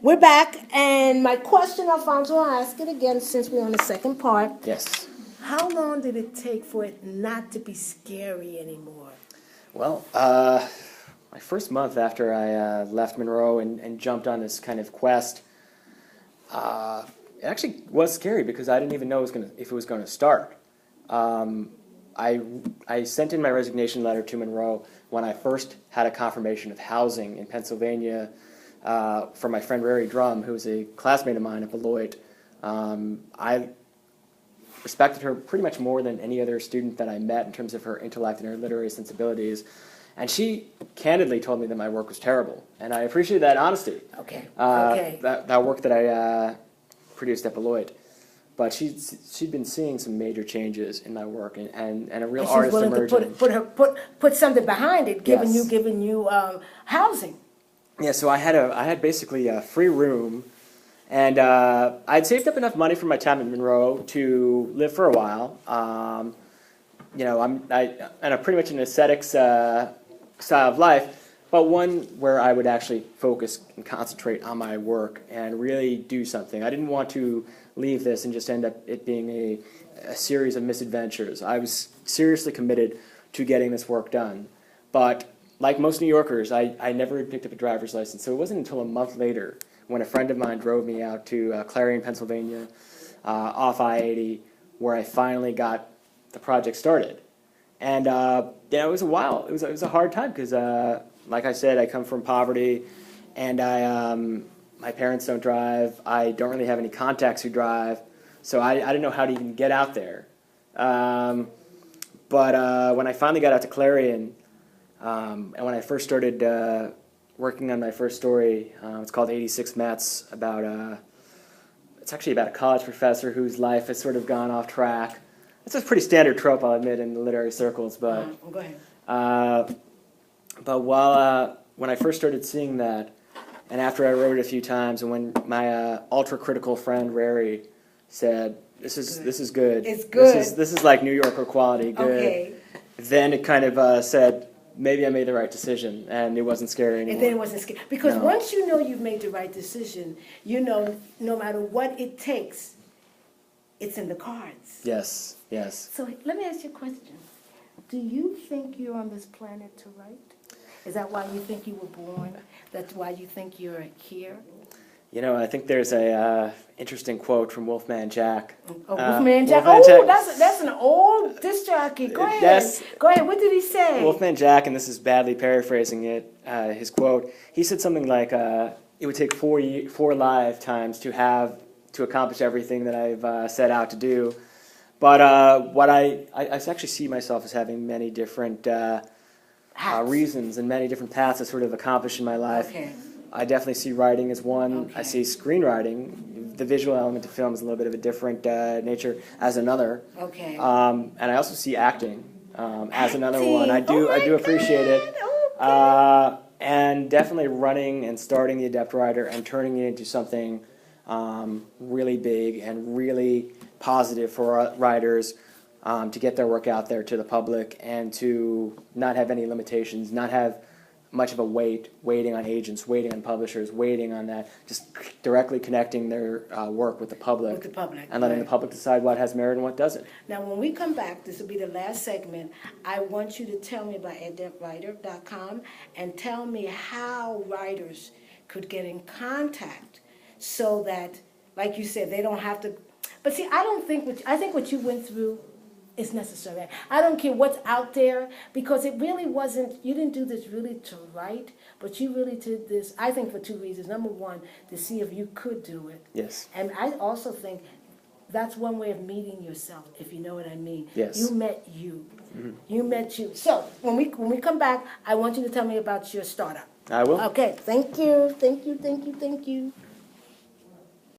We're back, and my question, Alfonso, I'll ask it again since we're on the second part. Yes. How long did it take for it not to be scary anymore? Well, my first month after I left Monroe and jumped on this kind of quest, it actually was scary because I didn't even know if it was going to start. I sent in my resignation letter to Monroe when I first had a confirmation of housing in Pennsylvania from my friend Rary Drum, who was a classmate of mine at Beloit. I respected her pretty much more than any other student that I met in terms of her intellect and her literary sensibilities. And she candidly told me that my work was terrible. And I appreciate that honesty. Okay. That work that I produced at Beloit. But she'd been seeing some major changes in my work and a real artist emerging. She's willing to put something behind it, giving you housing. Yeah, so I had basically a free room, and I'd saved up enough money from my time in Monroe to live for a while. I'm pretty much an ascetics style of life, but one where I would actually focus and concentrate on my work and really do something. I didn't want to leave this and just end up it being a series of misadventures. I was seriously committed to getting this work done, but like most New Yorkers, I never had picked up a driver's license, so it wasn't until a month later when a friend of mine drove me out to Clarion, Pennsylvania, off I-80, where I finally got the project started. And it was a while. It was a hard time because, like I said, I come from poverty, and my parents don't drive. I don't really have any contacts who drive, so I didn't know how to even get out there. But when I finally got out to Clarion, and when I first started working on my first story, it's called 86 Mets, it's actually about a college professor whose life has sort of gone off track. It's a pretty standard trope, I'll admit, in the literary circles, but go ahead. When I first started seeing that, and after I wrote it a few times, and when my ultra-critical friend Rary said, this is good. It's good. This is like New Yorker quality, good. Okay. Then it kind of said, maybe I made the right decision, and it wasn't scary anymore. And then it wasn't scary. Because once you know you've made the right decision, you know no matter what it takes, it's in the cards. Yes. So let me ask you a question. Do you think you're on this planet to write? Is that why you think you were born? That's why you think you're here? I think there's a interesting quote from Wolfman Jack. Wolfman Jack. That's an old disc jockey. Go ahead. Yes. Go ahead. What did he say? Wolfman Jack, and this is badly paraphrasing it, his quote, he said something like, it would take 4 lifetimes to accomplish everything that I've set out to do. But I actually see myself as having many different reasons and many different paths to sort of accomplish in my life. Okay. I definitely see writing as one. Okay. I see screenwriting, the visual element of film is a little bit of a different nature, as another. Okay. And I also see acting as another one. I do God. appreciate it. Okay. And definitely running and starting the Adept Writer and turning it into something really big and really positive for writers to get their work out there to the public and to not have any limitations, not have much of a waiting on agents, waiting on publishers, waiting on that, just directly connecting their work with the public. And letting the public decide what has merit and what doesn't. Now, when we come back, this will be the last segment, I want you to tell me about adeptwriter.com and tell me how writers could get in contact so that, like you said, they don't have to. But see, I think what you went through is necessary. I don't care what's out there, because it really wasn't, you didn't do this really to write, but you really did this, I think, for 2 reasons. Number one, to see if you could do it. Yes. And I also think that's one way of meeting yourself, if you know what I mean. Yes. You met you. Mm-hmm. You met you. So when we come back, I want you to tell me about your startup. I will. Okay, thank you.